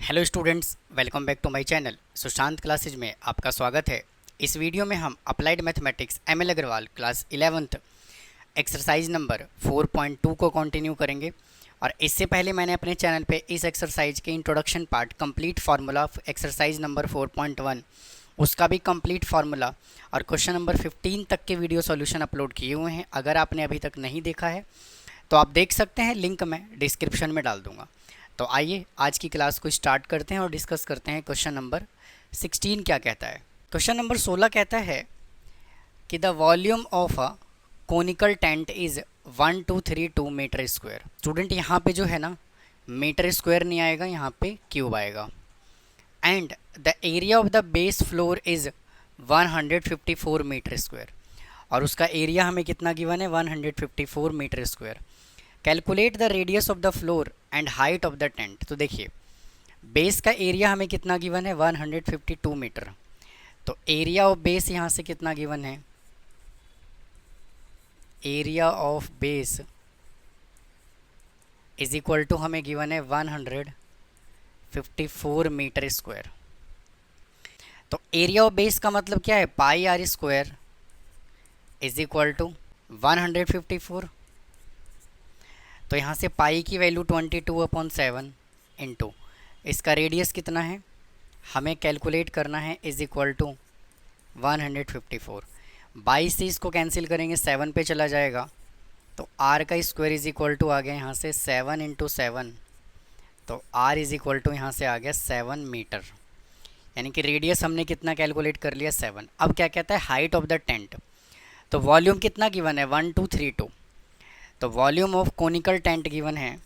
Hello students, welcome back to my channel Sushant classes में आपका स्वागत है। इस वीडियो में हम applied mathematics ML Agrawal class 11th exercise number 4.2 को कंटिन्यू करेंगे। और इससे पहले मैंने अपने चैनल पे इस एक्सरसाइज के introduction part complete formula of exercise number 4.1 उसका भी कंप्लीट फार्मूला और क्वेश्चन नंबर 15 तक के वीडियो सॉल्यूशन अपलोड किए हुए हैं। अगर आपने अभी तक नहीं देखा है तो आप देख सकते हैं, लिंक मैं डिस्क्रिप्शन में डाल दूंगा। तो आइए आज की क्लास को स्टार्ट करते हैं और डिस्कस करते हैं क्वेश्चन नंबर 16 क्या कहता है। क्वेश्चन नंबर 16 कहता है कि the volume of a conical tent is 1232 metre square. Student यहाँ पे जो है ना, मीटर स्क्वायर नहीं आएगा, यहाँ पे क्यूब आएगा। And the area of the base floor is 154 metre square, और उसका एरिया हमें कितना गिवन है, 154 metre square. Calculate the radius of the floor and height of the tent. तो देखिए, बेस का एरिया हमें कितना गिवन है, 152 मीटर। तो एरिया ऑफ बेस यहाँ से कितना गिवन है, area of base is equal to हमें गिवन है 154 मीटर स्क्वायर। तो एरिया ऑफ बेस का मतलब क्या है, pi R square is equal to 154। तो यहाँ से पाई की वैल्यू 22/7 इंटू इसका रेडियस कितना है हमें कैलकुलेट करना है, इज इक्वल टू 154। 22 से इसको कैंसिल करेंगे, 7 पे चला जाएगा। तो आर का स्क्वायर इज इक्वल टू आ गया यहाँ से 7 इंटू 7। तो आर इज इक्वल टू यहाँ से आ गया 7 मीटर, यानी कि रेडियस हमने कितना कैलकुलेट कर लिया, 7। अब क्या कहता है, हाइट ऑफ द टेंट। तो वॉल्यूम कितना गिवन है, 1232। तो volume of conical tent given है,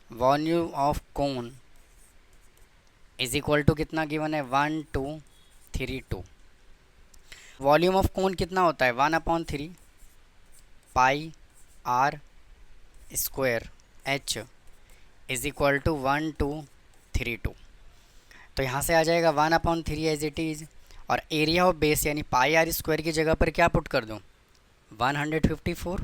volume of cone is equal to कितना गिवन है, 1232। वॉल्यूम ऑफ कोन कितना होता है, 1/3 pi R square H is equal to 1232। तो यहाँ से आ जाएगा 1/3 एज इट इज़, और एरिया ऑफ बेस यानी पाई आर स्क्वायर की जगह पर क्या पुट कर दूँ, 154।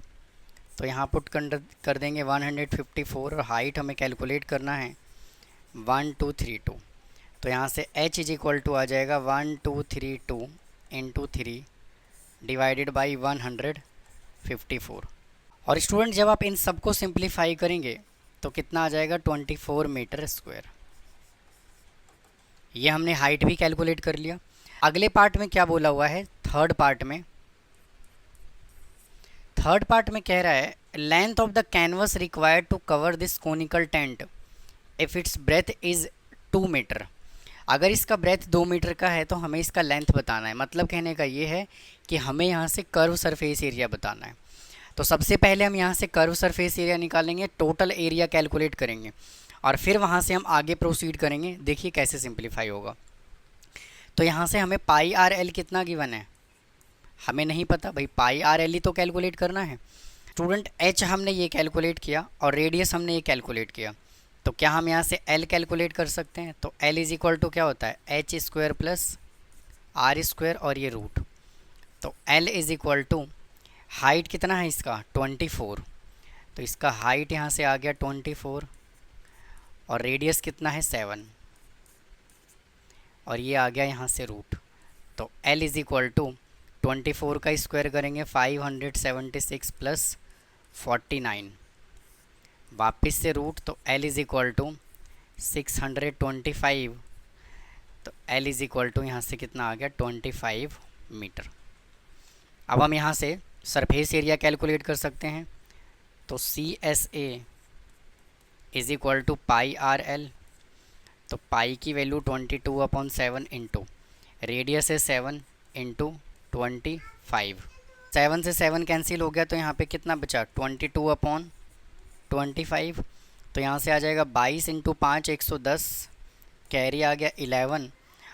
तो यहाँ पुट कर देंगे 154, और हाइट हमें कैलकुलेट करना है 1232। तो यहाँ से h इज इक्वल टू आ जाएगा 1232 इंटू 3 डिवाइडेड बाई 154। और स्टूडेंट जब आप इन सबको सिंप्लीफाई करेंगे तो कितना आ जाएगा, 24 मीटर स्क्वायर। ये हमने हाइट भी कैलकुलेट कर लिया। अगले पार्ट में क्या बोला हुआ है, थर्ड पार्ट में कह रहा है, length of the canvas required to cover this conical tent if it's breadth is 2 metre. अगर इसका ब्रेथ 2 मीटर का है तो हमें इसका लेंथ बताना है। मतलब कहने का ये है कि हमें यहाँ से कर्व सरफेस एरिया बताना है। तो सबसे पहले हम यहाँ से कर्व सरफेस एरिया निकालेंगे, टोटल एरिया कैलकुलेट करेंगे, और फिर वहाँ से हम आगे प्रोसीड करेंगे। देखिए कैसे सिंप्लीफाई होगा। तो यहाँ से हमें पाई आर एल कितना गिवन है, हमें नहीं पता भाई, पाई आर एल ही तो कैलकुलेट करना है। स्टूडेंट एच हमने ये कैलकुलेट किया और रेडियस हमने ये कैलकुलेट किया, तो क्या हम यहाँ से एल कैलकुलेट कर सकते हैं। तो एल इज इक्वल टू क्या होता है, H square plus R square और ये रूट। तो L is equal to height कितना है इसका, 24। तो इसका हाइट यहाँ से आ गया 24, और रेडियस कितना है 7, और ये आ गया यहाँ से रूट। तो एल इज इक्वल टू 24 का स्क्वायर करेंगे 576 प्लस 49, वापस से रूट। तो एल इज इक्वल टू 625। तो एल इज इक्वल टू यहाँ से कितना आ गया, 25 मीटर। अब हम यहाँ से सरफेस एरिया कैलकुलेट कर सकते हैं। तो C S A is equal to pi R L. तो पाई की वैल्यू 22/7 इंटू रेडियस है 7 इंटू 25। 7 से 7 कैंसिल हो गया, तो यहाँ पे कितना बचा, 22/25। तो यहाँ से आ जाएगा 22 इंटू 5 110, कैरी आ गया 11,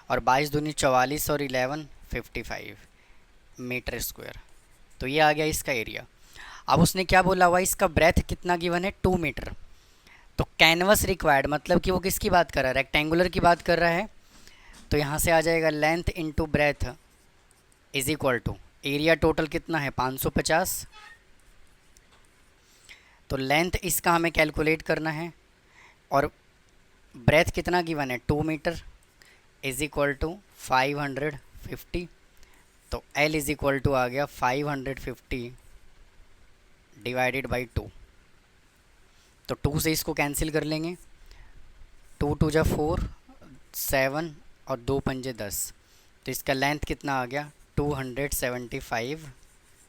और 22 दूनी 44 और 11 55 मीटर स्क्वायर। तो ये आ गया इसका एरिया। अब उसने क्या बोला हुआ, इसका ब्रेथ कितना गिवन है, 2 मीटर। तो कैनवस रिक्वायर्ड मतलब कि वो किसकी बात कर रहा है, रेक्टेंगुलर की बात कर रहा है। तो यहाँ से आ जाएगा length into breadth is equal to area total कितना है, 550। तो लेंथ इसका हमें कैलकुलेट करना है, और ब्रेथ कितना गिवन है 2 मीटर इज इक्वल टू 550, तो L इज इक्वल टू आ गया 550 डिवाइडेड बाई 2। तो 2 से इसको कैंसिल कर लेंगे, 2 2 जा 4, 7 और 2 पंजे 10, तो इसका लेंथ कितना आ गया 275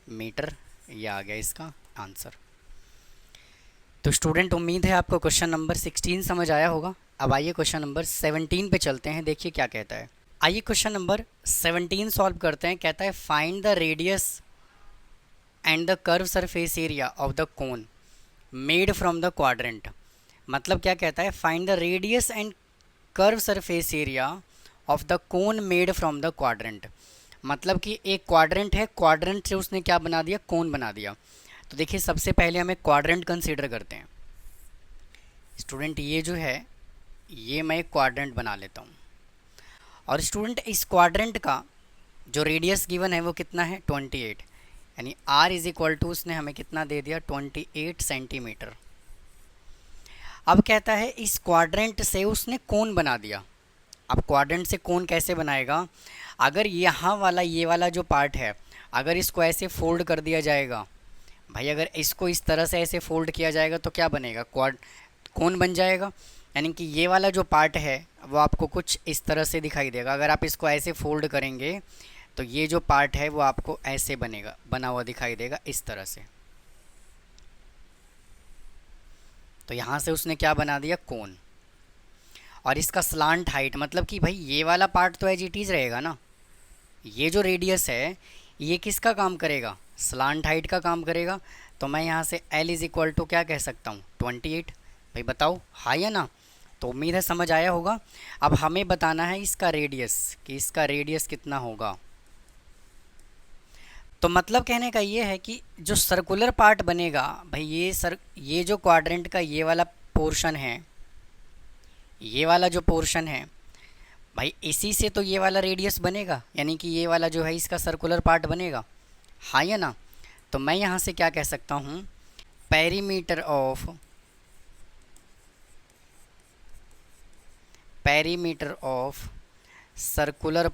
मीटर। ये आ गया इसका आंसर। तो स्टूडेंट उम्मीद है आपको क्वेश्चन नंबर 16 समझ आया होगा। अब आइए क्वेश्चन नंबर 17 पे चलते हैं, देखिए क्या कहता है। आइए क्वेश्चन नंबर 17 सॉल्व करते हैं। कहता है find the radius and the curve surface area of the cone made from the quadrant. मतलब क्या कहता है, find the radius and curve surface area of the cone made from the quadrant. मतलब कि एक क्वाड्रेंट है, क्वाड्रेंट से उसने क्या बना दिया, कोन बना दिया। तो देखिए सबसे पहले हमें क्वाड्रेंट कंसीडर करते हैं। स्टूडेंट ये जो है, ये मैं एक क्वाड्रेंट बना लेता हूँ, और स्टूडेंट इस क्वाड्रेंट का जो रेडियस गिवन है वो कितना है 28, यानी R इज इक्वल टू उसने हमें कितना दे दिया 28 सेंटीमीटर। अब कहता है इस क्वाड्रेंट से उसने कोन बना दिया। अब क्वाड्रेंट से कोन कैसे बनाएगा, अगर यहाँ वाला ये वाला जो पार्ट है अगर इसको ऐसे फोल्ड कर दिया जाएगा, भाई अगर इसको इस तरह से ऐसे फोल्ड किया जाएगा तो क्या बनेगा, कोन बन जाएगा। यानी कि ये वाला जो पार्ट है वो आपको कुछ इस तरह से दिखाई देगा। अगर आप इसको ऐसे फोल्ड करेंगे तो ये जो पार्ट है वो आपको ऐसे बनेगा, बना हुआ दिखाई देगा इस तरह से। तो यहाँ से उसने क्या बना दिया, कोन। और इसका स्लांट हाइट, मतलब कि भाई ये वाला पार्ट तो एज इट इज़ रहेगा ना, ये जो रेडियस है ये किसका काम करेगा, स्लांट हाइट का काम करेगा। तो मैं यहाँ से L इज इक्वल टू क्या कह सकता हूँ 28। भाई बताओ हाँ या ना। तो उम्मीद है समझ आया होगा। अब हमें बताना है इसका रेडियस, कि इसका रेडियस कितना होगा। तो मतलब कहने का ये है कि जो सर्कुलर पार्ट बनेगा, भाई ये जो क्वाड्रेंट का ये वाला पोर्शन है, ये वाला जो पोर्शन है भाई इसी से तो ये वाला रेडियस बनेगा, यानी कि ये वाला जो है इसका सर्कुलर पार्ट बनेगा, हाँ या ना। तो मैं यहाँ से क्या कह सकता हूँ, perimeter of circular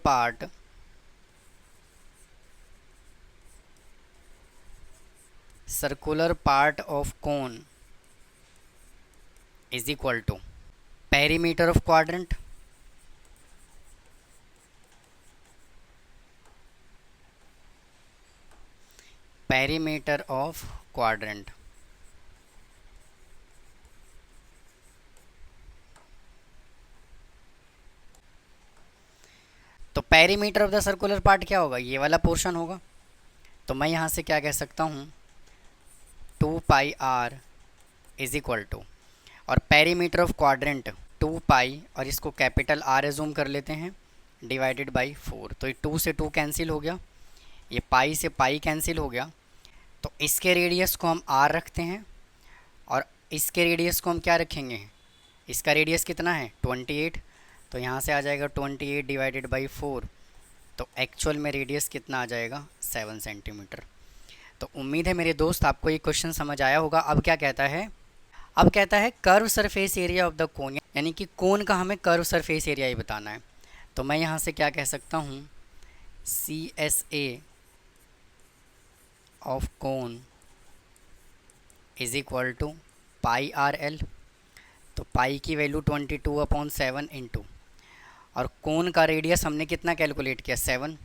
part of cone is equal to perimeter of quadrant तो perimeter of the circular part क्या होगा, ये वाला पोर्शन होगा। तो मैं यहाँ से क्या कह सकता हूँ 2 पाई r इज इक्वल टू, और पेरीमीटर ऑफ क्वाड्रेंट 2 पाई, और इसको कैपिटल R एज्यूम कर लेते हैं, डिवाइडेड बाई 4। तो ये 2 से 2 कैंसिल हो गया, ये पाई से पाई कैंसिल हो गया। तो इसके रेडियस को हम R रखते हैं, और इसके रेडियस को हम क्या रखेंगे, इसका रेडियस कितना है 28। तो यहाँ से आ जाएगा 28 डिवाइडेड बाई 4। तो एक्चुअल में रेडियस कितना आ जाएगा 7 सेंटीमीटर। तो उम्मीद है मेरे दोस्त आपको ये क्वेश्चन समझ आया होगा। अब क्या कहता है, अब कहता है curve surface area of the कोन, यानी कि कोन का हमें कर्व सरफेस एरिया ही बताना है। तो मैं यहाँ से क्या कह सकता हूँ, CSA of cone is equal to pi RL। तो पाई की वैल्यू 22/7 इंटू, और कोन का रेडियस हमने कितना कैलकुलेट किया 7,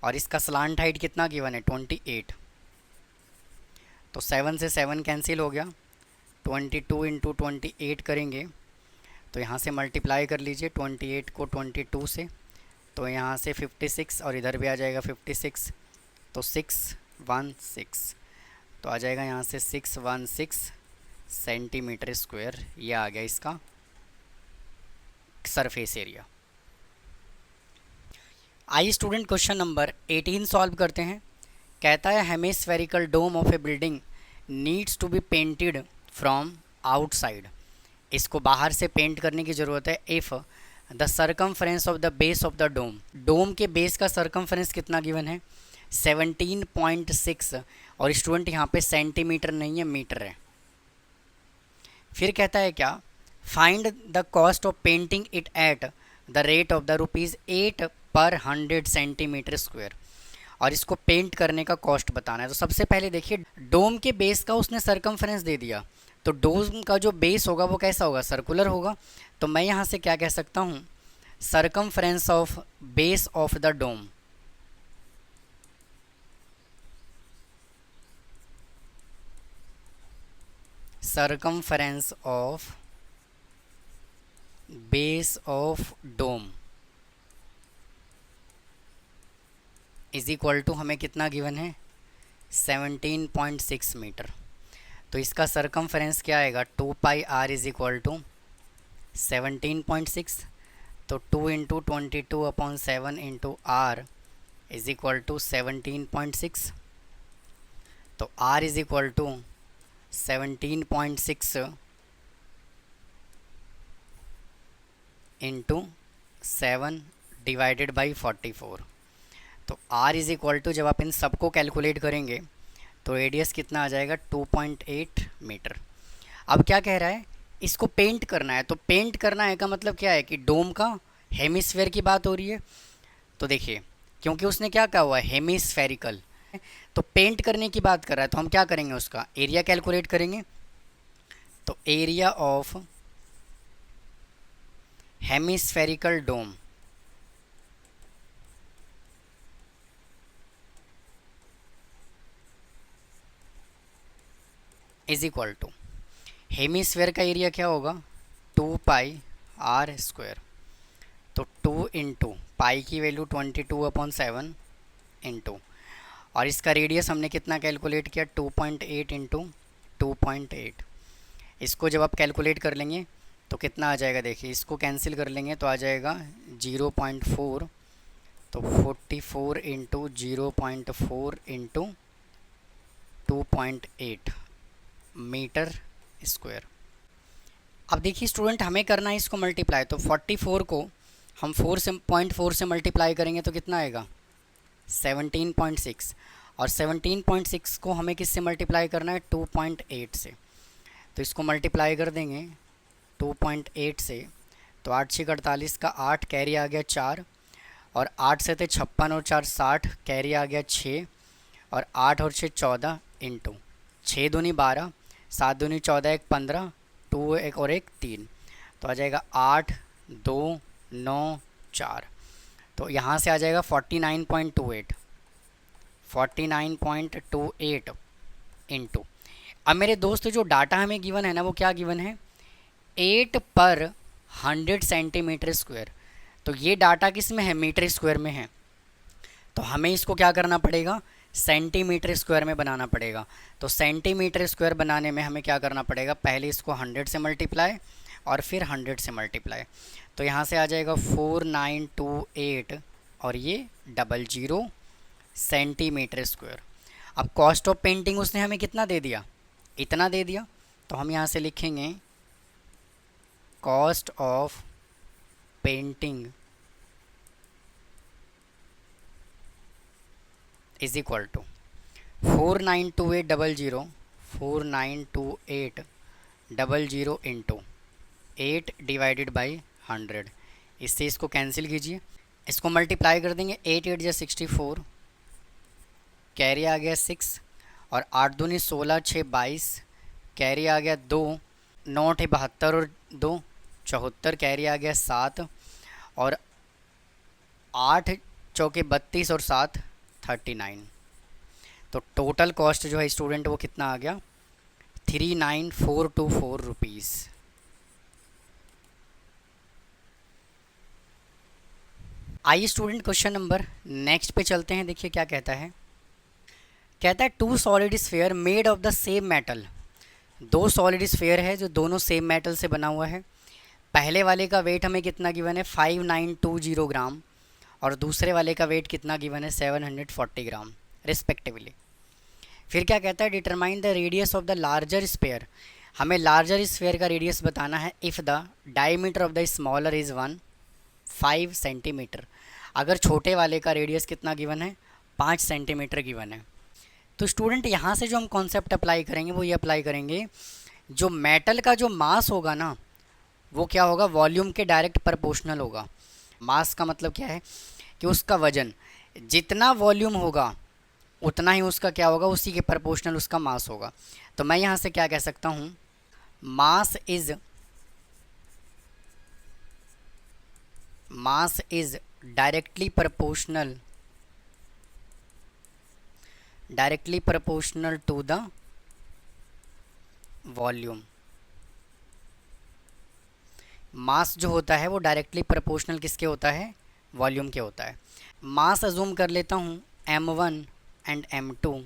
और इसका स्लांट हाइट कितना गिवन है 28। तो 7 से 7 कैंसिल हो गया, 22 इंटू 28 करेंगे तो यहाँ से मल्टीप्लाई कर लीजिए 28 को 22 से, तो यहाँ से 56, और इधर भी आ जाएगा 56, तो 616, तो आ जाएगा यहाँ से 616 सेंटीमीटर स्क्वायर। ये आ गया इसका सरफेस एरिया। आइए स्टूडेंट क्वेश्चन नंबर 18 सॉल्व करते हैं। कहता है hemispherical dome of a building needs to be painted from outside. इसको बाहर से पेंट करने की ज़रूरत है। If the circumference of the base of the dome के बेस का सरकमफ्रेंस कितना गिवन है 17.6, और स्टूडेंट यहाँ पे सेंटीमीटर नहीं है मीटर है। फिर कहता है क्या, find the cost of painting it at the rate of the ₹8 पर 100 सेंटीमीटर स्क्वायर। और इसको पेंट करने का कॉस्ट बताना है। तो सबसे पहले देखिए, डोम के बेस का उसने सरकमफ्रेंस दे दिया, तो डोम का जो बेस होगा वो कैसा होगा, सर्कुलर होगा। तो मैं यहाँ से क्या कह सकता हूँ, circumference of base of the dome, circumference of base of dome is equal to, हमें कितना गिवन है, 17.6 मीटर। तो इसका सरकमफ्रेंस क्या आएगा, 2πr इज इक्वल टू 17.6। तो 2 into 22/7 into R is equal to 17.6। तो r is equal to 17.6 into 7 divided by 44। तो r इज इक्वल टू, जब आप इन सबको कैलकुलेट करेंगे तो रेडियस कितना आ जाएगा, 2.8 मीटर। अब क्या कह रहा है, इसको पेंट करना है। तो पेंट करना है का मतलब क्या है कि डोम का हेमिस्फेयर की बात हो रही है। तो देखिए, क्योंकि उसने क्या कहा हुआ है, हेमिस्फेरिकल, तो पेंट करने की बात कर रहा है, तो हम क्या करेंगे, उसका एरिया कैलकुलेट करेंगे। तो area of hemispherical dome is equal to, hemisphere का एरिया क्या होगा, 2πr²। तो 2 इंटू पाई की वैल्यू 22/7 इंटू, और इसका रेडियस हमने कितना कैलकुलेट किया, 2.8 इंटू 2.8। इसको जब आप कैलकुलेट कर लेंगे तो कितना आ जाएगा, देखिए इसको कैंसिल कर लेंगे तो आ जाएगा 0.4। तो 44 इंटू 0.4 इंटू 2.8 मीटर स्क्वायर। अब देखिए स्टूडेंट, हमें करना है इसको मल्टीप्लाई। तो 44 को हम 4 से मल्टीप्लाई करेंगे तो कितना आएगा, 17.6। और 17.6 को हमें किससे मल्टीप्लाई करना है, 2.8 से। तो इसको मल्टीप्लाई कर देंगे 2.8 से, तो 8 6 48 का 8, कैरी आ गया 4, और 8 से थे 56 और 4 60, कैरी आ गया 6, और 8 और 6 14 इंटू 6 दूनी 12, 7 दूनी 14, 1 15, 2 1 और 1 3। तो आ जाएगा 8 2 9 4। तो यहाँ से आ जाएगा 49.28 इंटू। अब मेरे दोस्त, जो डाटा हमें गिवन है ना, वो क्या गिवन है, 8/100 सेंटीमीटर स्क्वायर। तो ये डाटा किस में है, मीटर स्क्वायर में है। तो हमें इसको क्या करना पड़ेगा, सेंटीमीटर स्क्वायर में बनाना पड़ेगा। तो सेंटीमीटर स्क्वायर बनाने में हमें क्या करना पड़ेगा, पहले इसको 100 से मल्टीप्लाई और फिर 100 से मल्टीप्लाई। तो यहाँ से आ जाएगा 4928 और ये 00 सेंटीमीटर स्क्वायर। अब कॉस्ट ऑफ पेंटिंग उसने हमें कितना दे दिया, इतना दे दिया। तो हम यहाँ से लिखेंगे cost of painting is equal to 492800 into 8 divided by 100। इससे इसको कैंसिल कीजिए, इसको मल्टीप्लाई कर देंगे, 8 8 जा 64, कैरी आ गया 6, और 8 दूनी 16 6 22, कैरी आ गया 2, 9 8 72 और 2 74, कैरी आ गया 7, और 8 चौके 32 और 7 39। तो टोटल कॉस्ट जो है स्टूडेंट वो कितना आ गया, 39424 रुपीज़। आइए स्टूडेंट क्वेश्चन नंबर नेक्स्ट पे चलते हैं। देखिए क्या कहता है, कहता है 2 solid sphere made of the same metal. 2 solid sphere है जो दोनों सेम मेटल से बना हुआ है। पहले वाले का वेट हमें कितना गिवन है, 5920 ग्राम, और दूसरे वाले का वेट कितना गिवन है, 740 ग्राम रिस्पेक्टिवली। फिर क्या कहता है, determine the radius of the larger sphere. हमें लार्जर स्फीयर का रेडियस बताना है if the diameter of the smaller is 5 centimetre. अगर छोटे वाले का रेडियस कितना गिवन है, 5 सेंटीमीटर गिवन है। तो स्टूडेंट यहाँ से जो हम कॉन्सेप्ट अप्लाई करेंगे वो ये अप्लाई करेंगे, जो मेटल का जो मास होगा ना, वो क्या होगा, वॉल्यूम के डायरेक्ट प्रोपोर्शनल होगा। मास का मतलब क्या है कि उसका वजन, जितना वॉल्यूम होगा उतना ही उसका क्या होगा, उसी के प्रोपोर्शनल उसका मास होगा। तो मैं यहाँ से क्या कह सकता हूँ, mass is directly proportional to the volume. Mass जो होता है वो डायरेक्टली प्रोपोर्शनल किसके होता है, वॉल्यूम के होता है। मास अजूम कर लेता हूँ m1 एंड m2,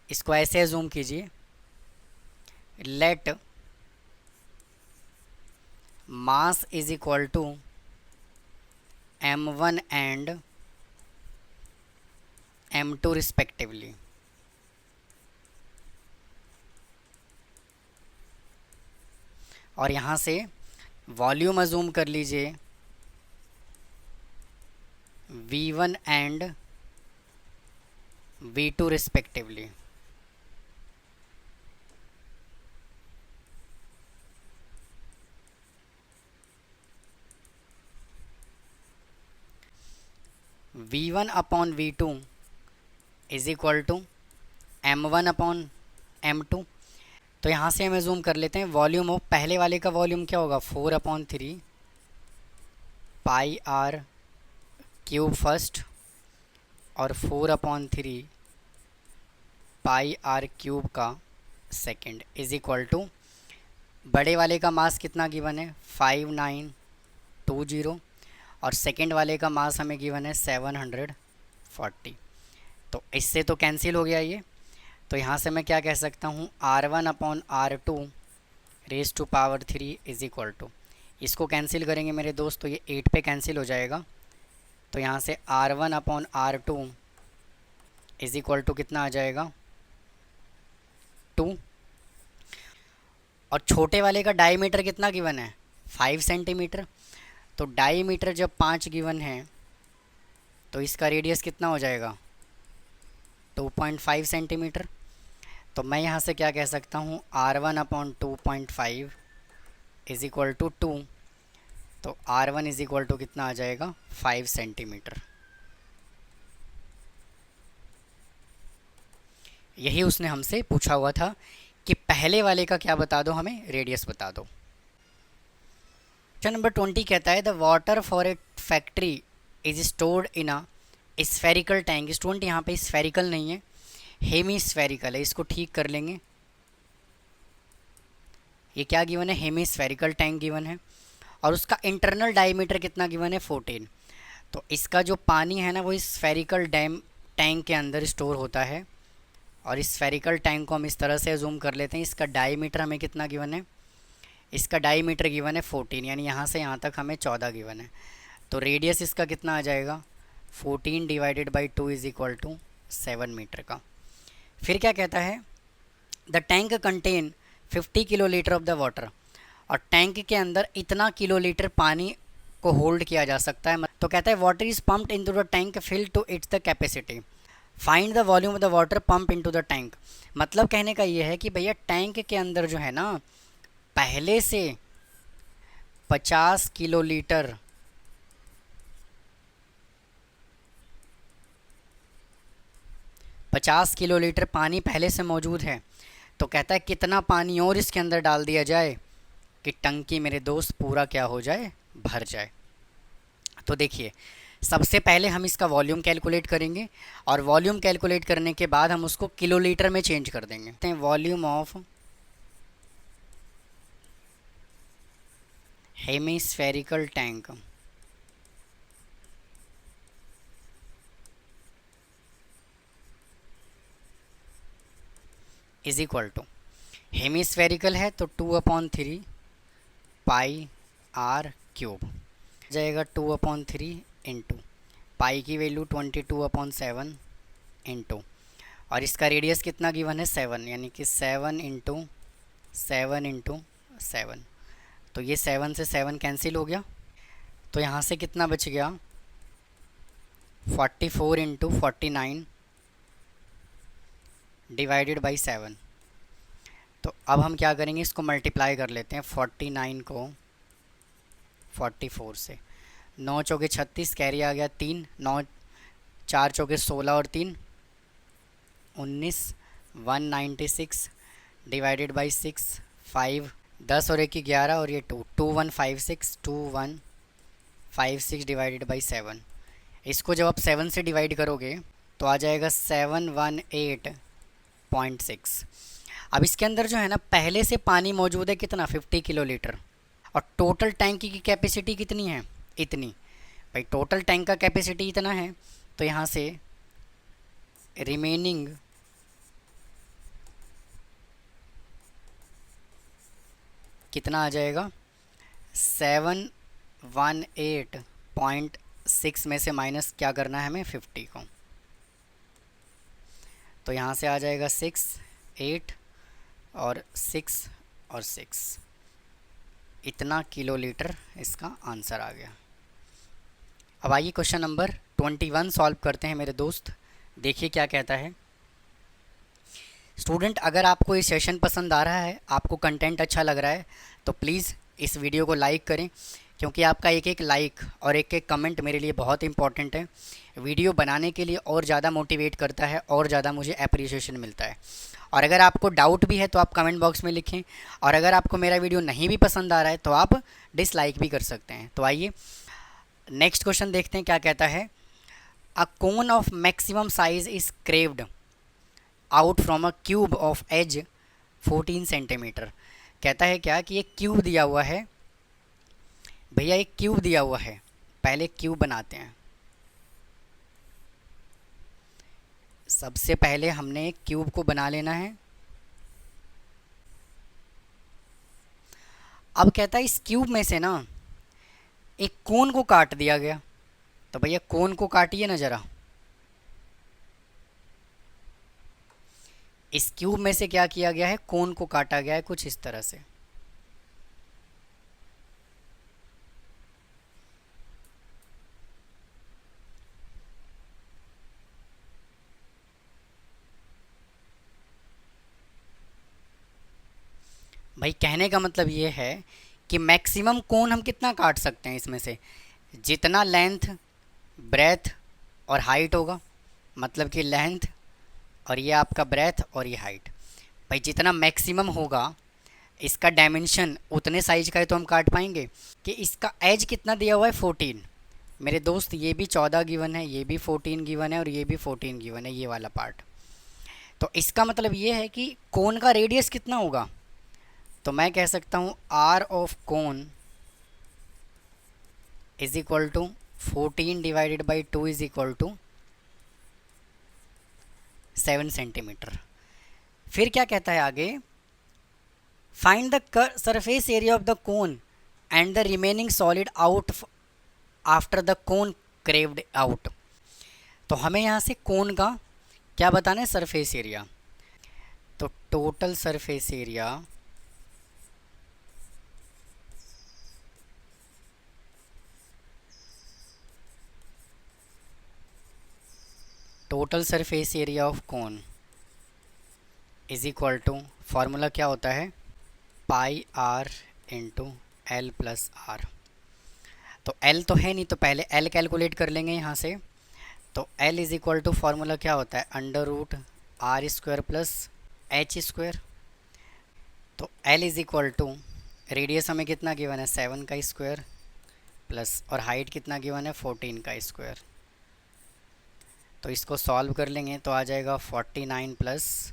इसको ऐसे अजूम कीजिए, let mass is equal to m1 and m2 respectively. और यहाँ से वॉल्यूम अजूम कर लीजिए v1 and v2 respectively. v1 upon v2 is equal to m1 upon m2। तो यहाँ से हम जूम कर लेते हैं, वॉल्यूम ऑफ पहले वाले का वॉल्यूम क्या होगा, 4/3 पाई आर क्यूब फर्स्ट और 4/3 पाई आर क्यूब का सेकंड इज इक्वल टू, बड़े वाले का मास कितना गिवन है 5920 और सेकंड वाले का मास हमें गिवन है 740। तो इससे तो कैंसिल हो गया ये। तो यहाँ से मैं क्या कह सकता हूँ, R1/R2 raise to power 3 is equal to, इसको कैंसिल करेंगे मेरे दोस्त तो ये 8 पे कैंसिल हो जाएगा। तो यहाँ से R1/R2 इज इक्वल टू कितना आ जाएगा 2। और छोटे वाले का डायमीटर कितना गिवन है 5 सेंटीमीटर। तो डायमीटर जब 5 गिवन है तो इसका रेडियस कितना हो जाएगा 2.5 सेंटीमीटर। तो मैं यहाँ से क्या कह सकता हूँ, R1/2.5 इज इक्वल टू 2। तो R1 इज इक्वल टू कितना आ जाएगा 5 सेंटीमीटर। यही उसने हमसे पूछा हुआ था कि पहले वाले का क्या बता दो, हमें रेडियस बता दो। क्वेश्चन नंबर 20 कहता है the water for a factory is stored in a spherical tank. Student यहाँ पे स्फेरिकल नहीं है, हेमी स्फेरिकल है, इसको ठीक कर लेंगे। ये क्या गिवन है, हेमी स्फेरिकल टैंक गिवन है और उसका इंटरनल डायमीटर कितना गिवन है 14। तो इसका जो पानी है ना वो इस स्फेरिकल टैंक के अंदर स्टोर होता है और इस स्फेरिकल टैंक को हम इस तरह से जूम कर लेते हैं। इसका डायमीटर हमें कितना गिवन है, इसका डायमीटर गिवन है 14, यानी यहाँ से यहाँ तक हमें 14 गिवन है। तो रेडियस इसका कितना आ जाएगा 14 divided by 2 is equal to 7 metre का। फिर क्या कहता है, the tank contain 50 kilolitre of the water, और टैंक के अंदर इतना किलोलीटर पानी को होल्ड किया जा सकता है। तो कहता है water is pumped into the tank fill to its the capacity, find the volume of the water pump into the tank. मतलब कहने का ये है कि भैया टैंक के अंदर जो है ना पहले से 50 किलोलीटर 50 किलोलीटर पानी पहले से मौजूद है। तो कहता है कितना पानी और इसके अंदर डाल दिया जाए कि टंकी मेरे दोस्त पूरा क्या हो जाए, भर जाए। तो देखिए सबसे पहले हम इसका वॉल्यूम कैलकुलेट करेंगे और वॉल्यूम कैलकुलेट करने के बाद हम उसको किलोलीटर में चेंज कर देंगे। Volume of hemispherical tank is equal to, hemispherical है तो 2/3 पाई आर क्यूब जाएगा 2/3 इंटू पाई की वैल्यू 22/7 इंटू, और इसका रेडियस कितना गिवन है 7, यानी कि 7 इंटू 7 इंटू 7। तो ये 7 से 7 कैंसिल हो गया। तो यहाँ से कितना बच गया 44 इंटू 49 डिवाइडेड बाई 7। तो अब हम क्या करेंगे, इसको मल्टीप्लाई कर लेते हैं 49 को 44 से। 9 चौके 36, कैरी आ गया 3, 9 4 चौके 16 और 3 19, 196 डिवाइडेड बाई 6 5, 10 और 1 की 11 और ये 2, 2156 डिवाइडेड बाई 7। इसको जब आप 7 से डिवाइड करोगे तो आ जाएगा 718.6। अब इसके अंदर जो है ना पहले से पानी मौजूद है कितना 50 किलो लीटर, और टोटल टैंक की कैपेसिटी कितनी है इतनी। भाई टोटल टैंक का कैपेसिटी इतना है तो यहाँ से रिमेनिंग कितना आ जाएगा 718.6 में से माइनस क्या करना है हमें 50 को, तो यहाँ से आ जाएगा 6 8 और 6 और 6, इतना किलो लीटर इसका आंसर आ गया। अब आइए क्वेश्चन नंबर 21 सॉल्व करते हैं मेरे दोस्त। देखिए क्या कहता है। स्टूडेंट, अगर आपको ये सेशन पसंद आ रहा है, आपको कंटेंट अच्छा लग रहा है, तो प्लीज़ इस वीडियो को लाइक करें, क्योंकि आपका एक एक लाइक और एक एक कमेंट मेरे लिए बहुत इंपॉर्टेंट है। वीडियो बनाने के लिए और ज़्यादा मोटिवेट करता है और ज़्यादा मुझे अप्रिसिएशन मिलता है। और अगर आपको डाउट भी है तो आप कमेंट बॉक्स में लिखें, और अगर आपको मेरा वीडियो नहीं भी पसंद आ रहा है तो आप डिसलाइक भी कर सकते हैं। तो आइए नेक्स्ट क्वेश्चन देखते हैं क्या कहता है। A cone of maximum size is craved out from a cube of edge 14 centimetre. कहता है क्या कि एक क्यूब दिया हुआ है। भैया एक क्यूब दिया हुआ है, पहले क्यूब बनाते हैं। सबसे पहले हमने एक क्यूब को बना लेना है। अब कहता है इस क्यूब में से ना एक कोन को काट दिया गया, तो भैया कोन को काटिए ना ज़रा। इस क्यूब में से क्या किया गया है, कोन को काटा गया है कुछ इस तरह से। भाई कहने का मतलब ये है कि मैक्सिमम कोन हम कितना काट सकते हैं इसमें से, जितना लेंथ ब्रेथ और हाइट होगा, मतलब कि लेंथ और ये आपका ब्रेथ और ये हाइट। भाई जितना मैक्सिमम होगा इसका डायमेंशन उतने साइज का है तो हम काट पाएंगे। कि इसका एज कितना दिया हुआ है 14। मेरे दोस्त ये भी 14 गिवन है, ये भी 14 गिवन है और ये भी 14 गिवन है, ये वाला पार्ट। तो इसका मतलब ये है कि कोन का रेडियस कितना होगा, तो मैं कह सकता हूँ R of cone is equal to 14 divided by 2 is equal to 7 centimetre. फिर क्या कहता है आगे, find the surface area of the cone and the remaining solid out after the cone craved out. तो हमें यहाँ से कोन का क्या बताना है, सरफेस एरिया। तो total surface area of cone is equal to, formula क्या होता है, pi R into L plus are. तो एल तो है नहीं, तो पहले एल कैलकुलेट कर लेंगे यहाँ से। तो L is equal to formula क्या होता है, under root R square plus H square. तो L is equal to, radius हमें कितना गिवन है 7 का स्क्वायर प्लस, और हाइट कितना गिवन है 14 का स्क्वायर। तो इसको सॉल्व कर लेंगे तो आ जाएगा 49 plus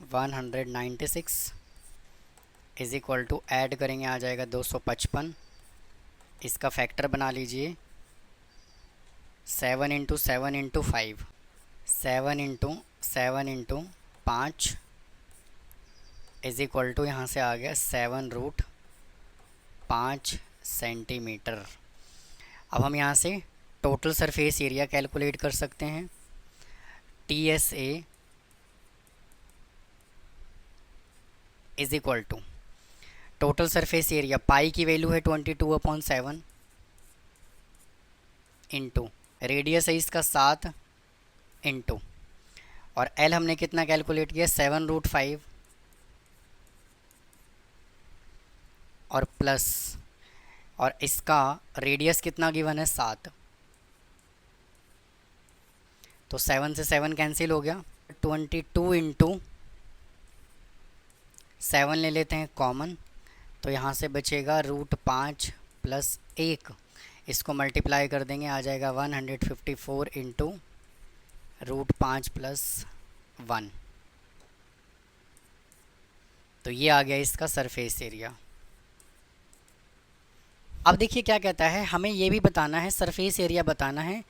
196 is equal to, add करेंगे आ जाएगा 255। इसका फैक्टर बना लीजिए 7 into 7 into 5, 7 into 7 into 5 is equal to, यहाँ से आ गया 7√5 सेंटीमीटर। अब हम यहाँ से टोटल सरफेस एरिया कैलकुलेट कर सकते हैं। TSA is equal to, total surface area pi की वैल्यू है 22/7 इंटू रेडियस है इसका 7 इंटू, और एल हमने कितना कैलकुलेट किया 7√5 और प्लस और इसका रेडियस कितना गिवन है 7, तो 7 से 7 कैंसिल हो गया। 22 इंटू 7 ले लेते हैं कॉमन, तो यहाँ से बचेगा √5 प्लस 1, इसको मल्टीप्लाई कर देंगे, आ जाएगा 154 इंटू √5 प्लस 1। तो ये आ गया इसका सरफेस एरिया। अब देखिए क्या कहता है, हमें ये भी बताना है, सरफेस एरिया बताना है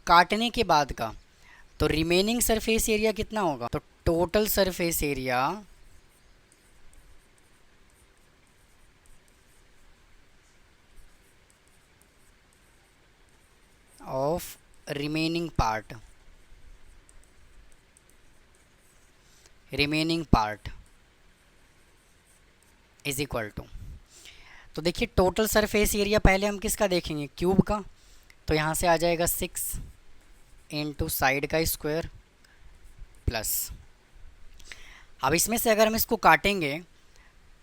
काटने के बाद का। तो रिमेनिंग सरफेस एरिया कितना होगा, तो total surface area of remaining part is equal to, तो देखिए टोटल सरफेस एरिया पहले हम किसका देखेंगे, क्यूब का। तो यहाँ से आ जाएगा 6 इंटू साइड का स्क्वायर प्लस, अब इसमें से अगर हम इसको काटेंगे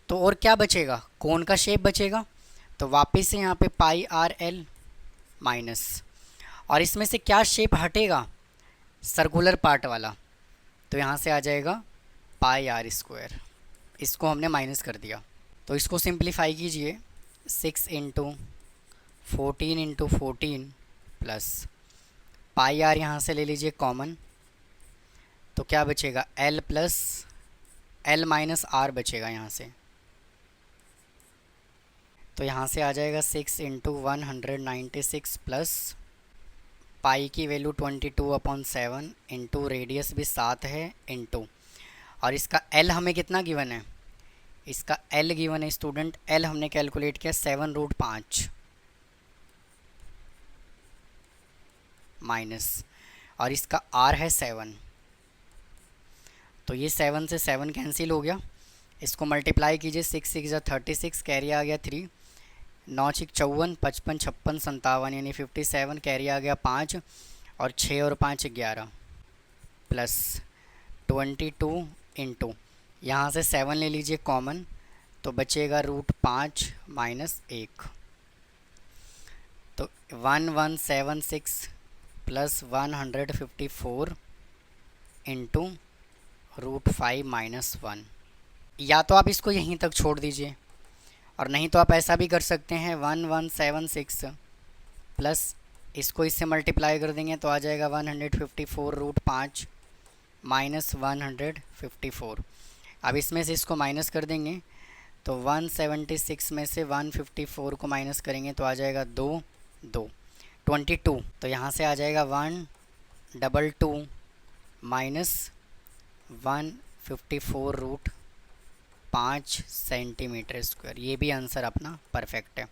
तो और क्या बचेगा, कोन का शेप बचेगा। तो वापस से यहाँ पे πr_l माइनस, और इसमें से क्या शेप हटेगा, सर्कुलर पार्ट वाला, तो यहाँ से आ जाएगा πr², इसको हमने माइनस कर दिया। तो इसको सिंप्लीफाई कीजिए, 6 इंटू 14 इंटू 14 प्लस πr यहाँ से ले लीजिए कॉमन, तो क्या बचेगा l plus l minus r बचेगा यहाँ से। तो यहाँ से आ जाएगा 6 इंटू 196 प्लस पाई की वैल्यू 22/7 इंटू रेडियस भी 7 है इंटू, और इसका l हमें कितना गिवन है, इसका l गिवन है स्टूडेंट, l हमने कैलकुलेट किया 7√5 माइनस, और इसका r है 7, तो ये 7 से 7 कैंसिल हो गया, इसको मल्टीप्लाई कीजिए, 6 6 36, कैरी आ गया 3, 9 6 54, 55 56 57 यानी 57, कैरी आ गया 5, और 6 और 5 11 प्लस 22 इंटू, यहाँ से 7 ले लीजिए कॉमन, तो बचेगा √5 माइनस 1, तो 1176 प्लस 154 इंटू √5 माइनस 1। या तो आप इसको यहीं तक छोड़ दीजिए, और नहीं तो आप ऐसा भी कर सकते हैं, 1176 प्लस इसको इससे मल्टीप्लाई कर देंगे तो आ जाएगा 154 √5 माइनस 154। अब इसमें से इसको माइनस कर देंगे, तो 176 में से 154 को माइनस करेंगे तो आ जाएगा 22, तो यहाँ से आ जाएगा 122 माइनस 154 √5 सेंटीमीटर स्क्वायर। ये भी आंसर अपना परफेक्ट है,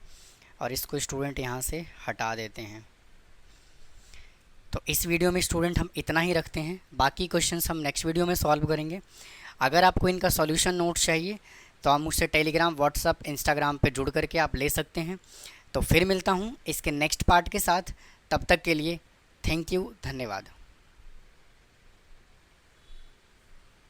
और इसको स्टूडेंट यहाँ से हटा देते हैं। तो इस वीडियो में स्टूडेंट हम इतना ही रखते हैं, बाकी क्वेश्चंस हम नेक्स्ट वीडियो में सॉल्व करेंगे। अगर आपको इनका सॉल्यूशन नोट्स चाहिए तो आप मुझसे टेलीग्राम, व्हाट्सअप, इंस्टाग्राम पे जुड़ करके आप ले सकते हैं। तो फिर मिलता हूँ इसके नेक्स्ट पार्ट के साथ, तब तक के लिए थैंक यू, धन्यवाद।